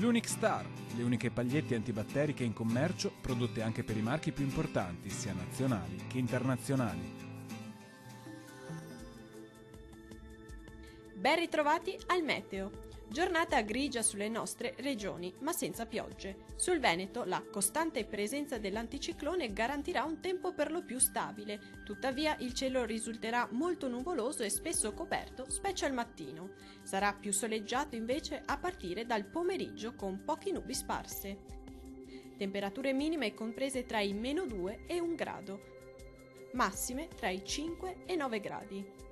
L'Unic Star, le uniche pagliette antibatteriche in commercio, prodotte anche per i marchi più importanti, sia nazionali che internazionali. Ben ritrovati al meteo. Giornata grigia sulle nostre regioni, ma senza piogge. Sul Veneto la costante presenza dell'anticiclone garantirà un tempo per lo più stabile, tuttavia il cielo risulterà molto nuvoloso e spesso coperto, specie al mattino. Sarà più soleggiato invece a partire dal pomeriggio con poche nubi sparse. Temperature minime comprese tra i -2 e 1 grado, massime tra i 5 e 9 gradi.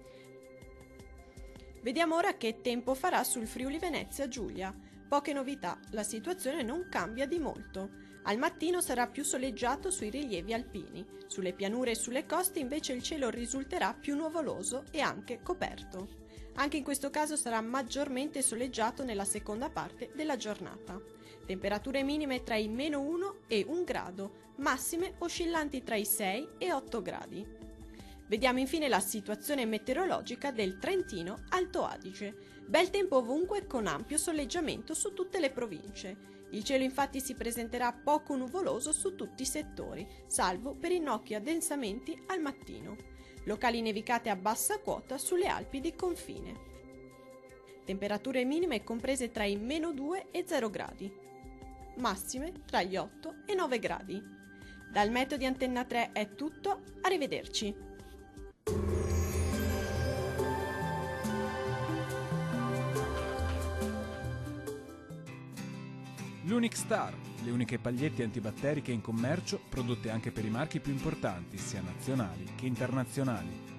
Vediamo ora che tempo farà sul Friuli Venezia Giulia. Poche novità, la situazione non cambia di molto. Al mattino sarà più soleggiato sui rilievi alpini. Sulle pianure e sulle coste invece il cielo risulterà più nuvoloso e anche coperto. Anche in questo caso sarà maggiormente soleggiato nella seconda parte della giornata. Temperature minime tra i -1 e 1 grado, massime oscillanti tra i 6 e 8 gradi. Vediamo infine la situazione meteorologica del Trentino Alto Adige. Bel tempo ovunque con ampio soleggiamento su tutte le province. Il cielo infatti si presenterà poco nuvoloso su tutti i settori, salvo per innocui addensamenti al mattino. Locali nevicate a bassa quota sulle Alpi di confine. Temperature minime comprese tra i -2 e 0 gradi. Massime tra gli 8 e 9 gradi. Dal meteo di Antenna 3 è tutto, arrivederci. L'Unic Star, le uniche pagliette antibatteriche in commercio, prodotte anche per i marchi più importanti, sia nazionali che internazionali.